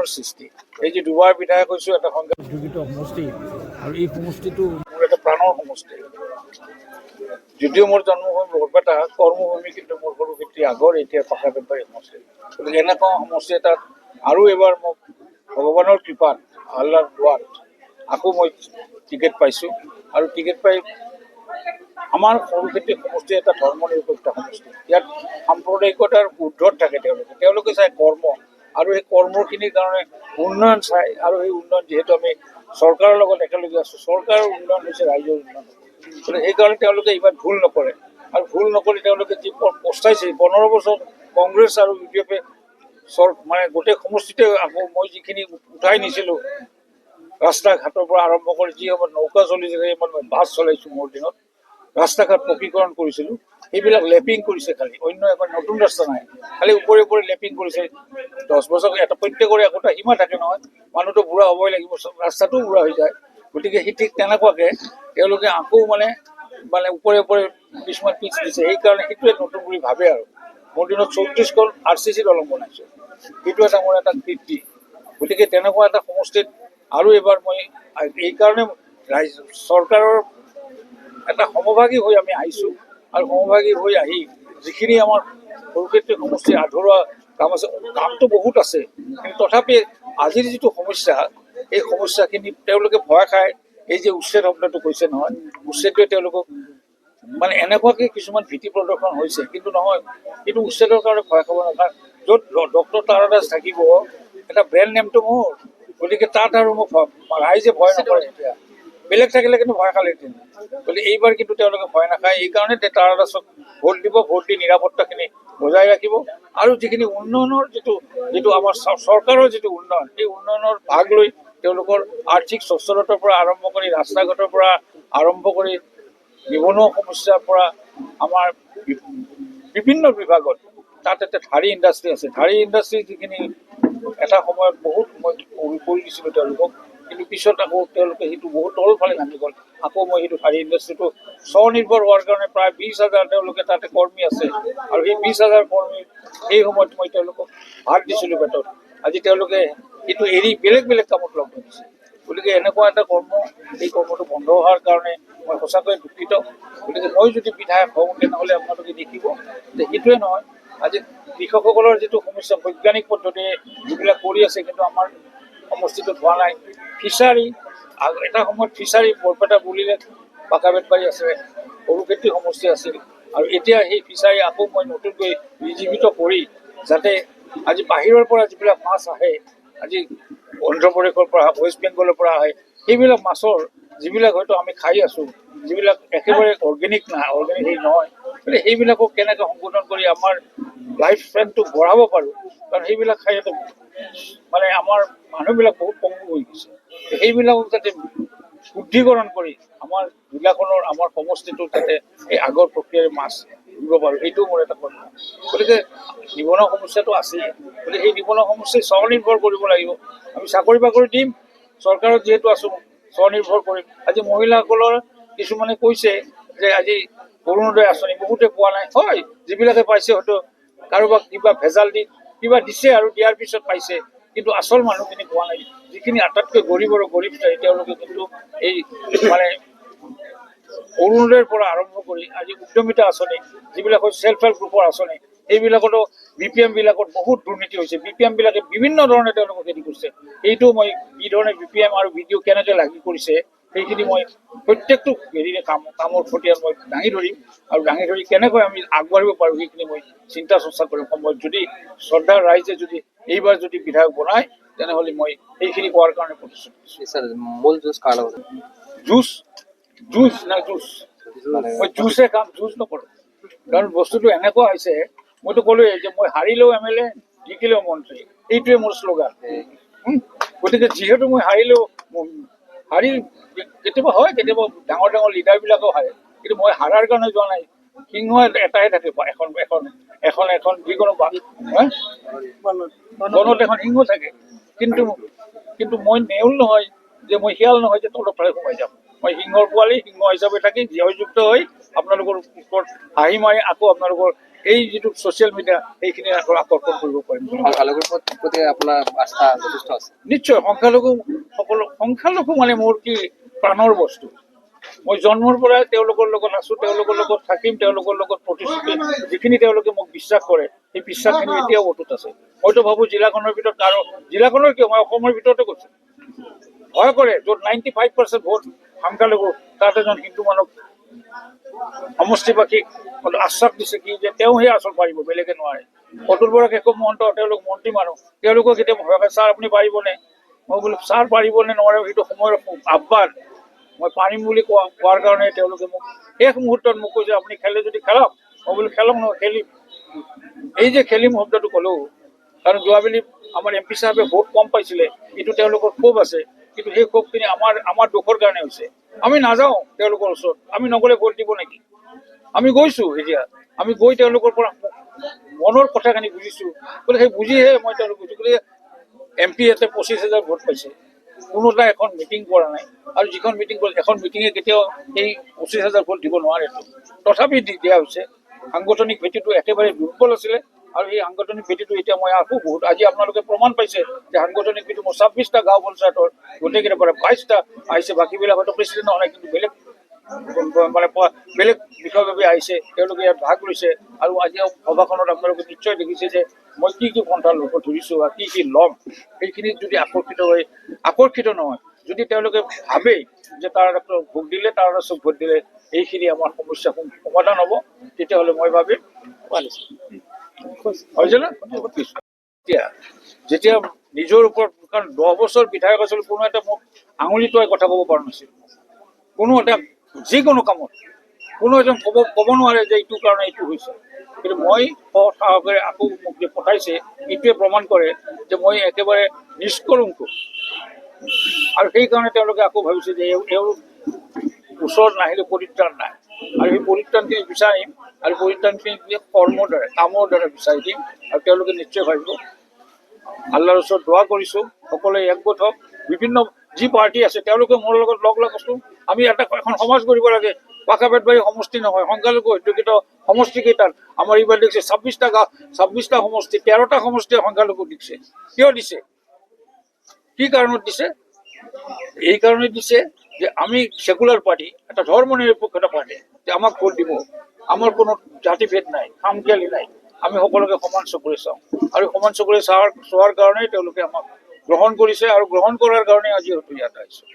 সংঘাতৰ সৃষ্টি। এই যে দুবাৰ বিধায়ক হৈছোঁ এটা সংঘাত যোগিত সমষ্টি, আৰু এই সমষ্টিটো মোৰ এটা প্ৰাণৰ সমষ্টি। যদিও মোৰ জন্মভূমি বৰপেটা, কৰ্মভূমি কিন্তু মোৰ সৰুক্ষেত্ৰী আগৰ এতিয়া পাকা বেপাৰী সমষ্টি। গতিকে এনেকুৱা সমষ্টি এটাত আৰু এবাৰ মোক ভগৱানৰ কৃপাত আল্লাৰ দোৱাত আকৌ মই টিকেট পাইছোঁ, আৰু টিকেট পাই আমাৰ সৰুক্ষেত্ৰী সমষ্টি এটা ধৰ্ম নিৰপেক্ষ সমষ্টি। ইয়াত সাম্প্ৰদায়িকতাৰ ঊৰ্ধত থাকে তেওঁলোকে চাই কৰ্ম, আৰু সেই কৰ্মখিনিৰ কাৰণে উন্নয়ন চাই, আৰু সেই উন্নয়ন যিহেতু আমি চৰকাৰৰ লগত একেলগে আছোঁ, চৰকাৰৰ উন্নয়ন হৈছে ৰাইজৰ উন্নয়ন। গতিকে সেইকাৰণে তেওঁলোকে ইমান ভুল নকৰে, আৰু ভুল নকৰি তেওঁলোকে যি পস্তাইছে 15 বছৰ কংগ্ৰেছ আৰু UDF মানে গোটেই সমষ্টিতে আকৌ মই যিখিনি উঠাই নিছিলোঁ ৰাস্তা ঘাটৰ পৰা আৰম্ভ কৰি যি সময়ত নৌকা চলিছে, সেই সময়ত মই বাছ চলাইছোঁ, মোৰ দিনত ৰাস্তা ঘাট পকীকৰণ কৰিছিলোঁ, সেইবিলাক লেপিং কৰিছে খালি, অন্য এখন নতুন ৰাস্তা নাই, খালি ওপৰে ওপৰে লেপিং কৰিছে। 10 বছৰ এটা প্ৰত্যেকৰে একোটা সীমা থাকে নহয়, মানুহটো বুঢ়া হ'বই লাগিব, ৰাস্তাটোও বুঢ়া হৈ যায়। গতিকে সেই ঠিক তেনেকুৱাকৈ তেওঁলোকে আকৌ মানে ওপৰে ওপৰে কিছুমান পিচ দিছে, সেইকাৰণে সেইটোৱে নতুন বুলি ভাবে। আৰু মোৰ দিনত 34খন RCC দলং বনাইছোঁ, সেইটো এটা মোৰ এটা কীৰ্তি। গতিকে তেনেকুৱা এটা সমষ্টিত আৰু এবাৰ মই এইকাৰণে চৰকাৰৰ এটা সমভাগী হৈ আমি আহিছোঁ, আৰু সমভাগী হৈ আহি যিখিনি আমাৰ সৰুক্ষেত্ৰী সমষ্টিৰ আধৰুৱা কাম আছে, কামটো বহুত আছে, কিন্তু তথাপি আজিৰ যিটো সমস্যা, এই সমস্যাখিনি তেওঁলোকে ভয় খায়। এই যে উচ্ছেদ শব্দটো কৈছে নহয়, উচ্ছেদটোৱে তেওঁলোকক মানে এনেকুৱাকৈ কিছুমান ভীতি প্ৰদৰ্শন হৈছে, কিন্তু নহয়, এইটো উচ্ছেদৰ কাৰণে ভয় খাব নালাগে। য'ত ডক্টৰ তাৰা দাস থাকিব, এটা ব্ৰেণ্ড নেমটো মোৰ, গতিকে তাত আৰু মোক ৰাইজে ভয় নকৰে। এতিয়া বেলেগ থাকিলে কিন্তু ভয় খালেহেঁতেন, গতিকে এইবাৰ কিন্তু তেওঁলোকে ভয় নাখায়। এইকাৰণে তাৰা দাসক ভোট দিব, ভোট দি নিৰাপত্তাখিনি বজাই ৰাখিব, আৰু যিখিনি উন্নয়নৰ যিটো আমাৰ চৰকাৰৰ যিটো উন্নয়ন, সেই উন্নয়নৰ ভাগ লৈ তেওঁলোকৰ আৰ্থিক স্বচ্ছলতাৰ পৰা আৰম্ভ কৰি ৰাস্তা ঘাটৰ পৰা আৰম্ভ কৰি নিবনুৱা সমস্যাৰ পৰা আমাৰ বিভিন্ন বিভাগত, তাত এটা ধাৰী ইণ্ডাষ্ট্ৰী আছে, ধাৰী ইণ্ডাষ্ট্ৰী যিখিনি এটা সময়ত বহুত মই কৰি দিছিলোঁ তেওঁলোকক, কিন্তু পিছত আকৌ তেওঁলোকে সেইটো বহুত তলফালে নামি গ'ল। আকৌ মই সেইটো ধাৰী ইণ্ডাষ্ট্ৰীটো স্বনিৰ্ভৰ হোৱাৰ কাৰণে প্ৰায় 20,000 তেওঁলোকে তাতে কৰ্মী আছে, আৰু সেই 20,000 কৰ্মী সেই সময়ত মই তেওঁলোকক ভাগ দিছিলোঁ পেটত। আজি তেওঁলোকে সেইটো এৰি বেলেগ বেলেগ কামত লগ ধৰিছে। গতিকে এনেকুৱা এটা কৰ্ম, এই কৰ্মটো বন্ধ হোৱাৰ কাৰণে মই সঁচাকৈ দুঃখিত। গতিকে মই যদি বিধায়ক হওঁ, তেনেহ'লে আপোনালোকে দেখিব যে সেইটোৱে নহয়, আজি কৃষকসকলৰ যিটো সমস্যা বৈজ্ঞানিক পদ্ধতিৰে যিবিলাক কৰি আছে, কিন্তু আমাৰ সমষ্টিটোত হোৱা নাই। ফিচাৰী, এটা সময়ত ফিচাৰী বৰপেটা বুলিলে পাকা বেটবাৰী আছে, সৰুক্ষেত্ৰী সমষ্টি আছিল, আৰু এতিয়া সেই ফিচাৰী আকৌ মই নতুনকৈ নিৰ্জীৱিত কৰি, যাতে আজি বাহিৰৰ পৰা যিবিলাক মাছ আহে, আজি অন্ধ্ৰপ্ৰদেশৰ পৰা, ৱেষ্ট বেংগলৰ পৰা আহে, সেইবিলাক মাছৰ যিবিলাক হয়তো আমি খাই আছোঁ, যিবিলাক একেবাৰে অৰ্গেনিক হেৰি নহয়, গতিকে সেইবিলাকক কেনেকৈ সংশোধন কৰি আমাৰ লাইফ স্পেনটো বঢ়াব পাৰোঁ, কাৰণ সেইবিলাক খাই মানে আমাৰ মানুহবিলাক বহুত পংগু হৈ গৈছে। সেইবিলাকক যাতে শুদ্ধিকৰণ কৰি আমাৰ জিলাখনৰ, আমাৰ সমষ্টিটোত যাতে এই আগৰ প্ৰক্ৰিয়াৰে মাছ দিব পাৰোঁ, সেইটোও মোৰ এটা কথা। গতিকে নিবনুৱা সমস্যাটো আছেই, গতিকে সেই নিবনুৱা সমস্যাই স্বনিৰ্ভৰ কৰিব লাগিব। আমি চাকৰি বাকৰি দিম, চৰকাৰত যিহেতু আছোঁ স্বনিৰ্ভৰ কৰিম। আজি মহিলাসকলৰ কিছুমানে কৈছে যে আজি অৰুণোদয় আঁচনি বহুতে পোৱা নাই, হয়, যিবিলাকে পাইছে হয়তো কাৰোবাক কিবা ভেজাল দি কিবা দিছে, আৰু দিয়াৰ পিছত পাইছে, কিন্তু আচল মানুহখিনি পোৱা নাই। যিখিনি আটাইতকৈ গৰীবৰো গৰীব চাই, তেওঁলোকে কিন্তু এই মানে অৰুণোদয়ৰ পৰা আৰম্ভ কৰি আজি উদ্যমিতা আঁচনি, যিবিলাক চেল্ফ হেল্প গ্ৰুপৰ আঁচনি, এইবিলাকতো BPM বিলাকত বহুত দুৰ্নীতি হৈছে। BPM বিলাকে বিভিন্ন ধৰণে তেওঁলোকক হেৰি কৰিছে। এইটো মই কি ধৰণে BPM আৰু BDO কেনেকৈ লাগি কৰিছে, সেইখিনি মই প্ৰত্যেকটো হেৰিৰে কামৰ প্ৰতি মই দাঙি ধৰিম, আৰু দাঙি ধৰি কেনেকৈ আমি আগবাঢ়িব পাৰোঁ সেইখিনি মই চিন্তা চৰ্চা কৰিম সময়ত। যদি শ্ৰদ্ধাৰ ৰাইজে যদি এইবাৰ যদি বিধায়ক বনায়, তেনেহ'লে মই সেইখিনি কৰাৰ কাৰণে প্ৰতিশ্ৰুতি। মূল যুঁজ কাৰ লগত? জুচ মই জুচে কাম, জুচ নকৰোঁ। কাৰণ বস্তুটো এনেকুৱা হৈছে, মইতো ক'লোৱেই যে মই হাৰিলেও MLA, জিকিলেও মন্ত্ৰী, এইটোৱে মোৰ শ্লোগান। গতিকে যিহেতু মই হাৰিলেও কেতিয়াবা হয়, কেতিয়াবা ডাঙৰ ডাঙৰ লিডাৰবিলাকেও হাৰে, কিন্তু মই হাৰাৰ কাৰণে যোৱা নাই। সিংহ এটাই থাকে, এখন যিকোনো বনত এখন সিংহ থাকে, কিন্তু মই নেউল নহয়, যে মই শিয়াল নহয় যে তলৰ ফালে সোমাই যাম। মই সিংহৰ পোৱালি, সিংহ হিচাপে থাকি জয়যুক্ত হৈ আপোনালোকৰ ওপৰত হাঁহি মাৰি আকৌ আপোনালোকৰ এই যিটো ছ'চিয়েল মিডিয়া সেইখিনি আকৰ্ষণ কৰিব পাৰিম। সংখ্যালঘুৰ প্ৰতি আপোনাৰ আস্থা যথেষ্ট আছে। নিশ্চয় সংখ্যালঘু মানে মোৰ কি প্ৰাণৰ বস্তু। মই জন্মৰ পৰাই তেওঁলোকৰ লগত আছো, তেওঁলোকৰ লগত থাকিম, তেওঁলোকৰ লগত প্ৰতিশ্ৰুতি যিখিনি তেওঁলোকে মোক বিশ্বাস কৰে সেই বিশ্বাসখিনি এতিয়াও অটুট আছে। মইতো ভাবোঁ জিলাখনৰ ভিতৰত আৰু জিলাখনৰ কিয় মই অসমৰ ভিতৰতে কৈছোঁ ভয় কৰে য'ত 95% ভোট সংখ্যালঘু তাত এজন হিন্দু মানুহ সমষ্টিবাসীক আশ্বাস দিছে কি যে তেওঁহে আচল পাৰিব, বেলেগে নোৱাৰে। অতুল বৰা, কেশৱ মহন্ত তেওঁলোক মন্ত্ৰী মানুহ, তেওঁলোকক কেতিয়া ভয় খায় ছাৰ আপুনি পাৰিবনে? মই বোলো ছাৰ পাৰিবনে নোৱাৰে সেইটো সময়ৰ আহ্বান, মই পাৰিম বুলি কোৱাৰ কাৰণে তেওঁলোকে মোক শেষ মুহূৰ্তত মোক কৈছে আপুনি খেলে যদি খেলক। মই বোলো খেলক নহয়, খেলিম। এই যে খেলিম শব্দটো ক'লোঁ কাৰণ যোৱাবেলি আমাৰ MP সাহেবে ভোট কম পাইছিলে, এইটো তেওঁলোকৰ ক্ষোভ আছে, কিন্তু সেই ক্ষোভখিনি আমাৰ দুখৰ কাৰণে হৈছে। আমি নাযাওঁ তেওঁলোকৰ ওচৰত, আমি নগ'লে ভোট দিব নেকি? আমি গৈছোঁ এতিয়া, আমি গৈ তেওঁলোকৰ পৰা মনৰ কথাখিনি বুজিছোঁ, গতিকে সেই বুজিহে মই তেওঁলোক গৈছোঁ। গতিকে MP ইয়াতে 25,000 ভোট পাইছে, কোনোটা এখন মিটিং কৰা নাই, আৰু যিখন মিটিং কৰে এখন মিটিঙে কেতিয়াও এই 25,000 ভোট দিব নোৱাৰেতো, তথাপি দিয়া হৈছে। সাংগঠনিক ভেটিটো একেবাৰে দুৰ্বল আছিলে, আৰু এই সাংগঠনিক ভেটিটো এতিয়া মই আকৌ বহুত আজি আপোনালোকে প্ৰমাণ পাইছে যে সাংগঠনিক ভেটি মোৰ 26টা গাঁও পঞ্চায়তৰ গোটেইকেইটাৰ পৰা 22টা আহিছে, বাকীবিলাক হয়তো প্ৰেচিডেণ্ট নহয় কিন্তু বেলেগ মানে বেলেগ বিষয়ভাৱে আহিছে, তেওঁলোকে ইয়াত ভাগ লৈছে। আৰু আজি সভাখনত আপোনালোকে নিশ্চয় দেখিছে যে মই কি পন্থা ল'ব ধৰিছোঁ বা কি ল'ম, সেইখিনিত যদি আকৰ্ষিত নহয়, যদি তেওঁলোকে ভাবে যে তাৰ ভোট দিলে তাৰ ৰাষ্ট্ৰক ভোট দিলে এইখিনি আমাৰ সমস্যা সমাধান হ'ব, তেতিয়াহ'লে মই ভাবিম হৈছে না। যেতিয়া নিজৰ ওপৰত, কাৰণ 10 বছৰ বিধায়ক আছিলোঁ, কোনো এটা মোক আঙুলি টোৱাই কথা ক'ব পৰা নাছিল। কোনো এটা যিকোনো কামত কোনো এজন ক'ব নোৱাৰে যে এইটো কাৰণে এইটো হৈছে, কিন্তু মই সাহসেৰে আকৌ মোক যে পঠাইছে এইটোৱে প্ৰমাণ কৰে যে মই একেবাৰে নিষ্কলংক। আৰু সেইকাৰণে তেওঁলোকে আকৌ ভাবিছে যে এওঁৰ ওচৰত নাহিলে পৰিত্ৰাণ নাই, আৰু সেই পৰিত্ৰাণখিনি বিচাৰিম, আৰু পৰিত্ৰাণখিনি কৰ্মৰ দ্বাৰা কামৰ দ্বাৰা বিচাৰি দিম, আৰু তেওঁলোকে নিশ্চয় ভাবিব। আল্লাহৰ ওচৰত দোৱা কৰিছোঁ সকলোৱে একগোট হওক, বিভিন্ন যি পাৰ্টি আছে তেওঁলোকে মোৰ লগত লাগচোন, আমি এখন সমাজ কৰিব লাগে। পাকাপেটবাৰী সমষ্টি নহয়, সংখ্যালঘু অধ্যুষিত সমষ্টি কেইটাত আমাৰ এইবাৰ দিছে 26টা গাঁও, 26টা সমষ্টি, 13টা সমষ্টিয়ে সংখ্যালঘু দিছে। কিয় দিছে, কি কাৰণত দিছে? এই কাৰণে দিছে যে আমি সেকুলাৰ পাৰ্টি, এটা ধৰ্ম নিৰপেক্ষ পাৰ্টি, যে আমাক ভোট দিব, আমাৰ কোনো জাতিভেদ নাই, খামখেয়ালি নাই, আমি সকলোকে সমান চকুৰে চাওঁ, আৰু সমান চকুৰে চোৱাৰ কাৰণেই তেওঁলোকে আমাক গ্ৰহণ কৰিছে, আৰু গ্ৰহণ কৰাৰ কাৰণে আজি হয়তো ইয়াত আহিছোঁ।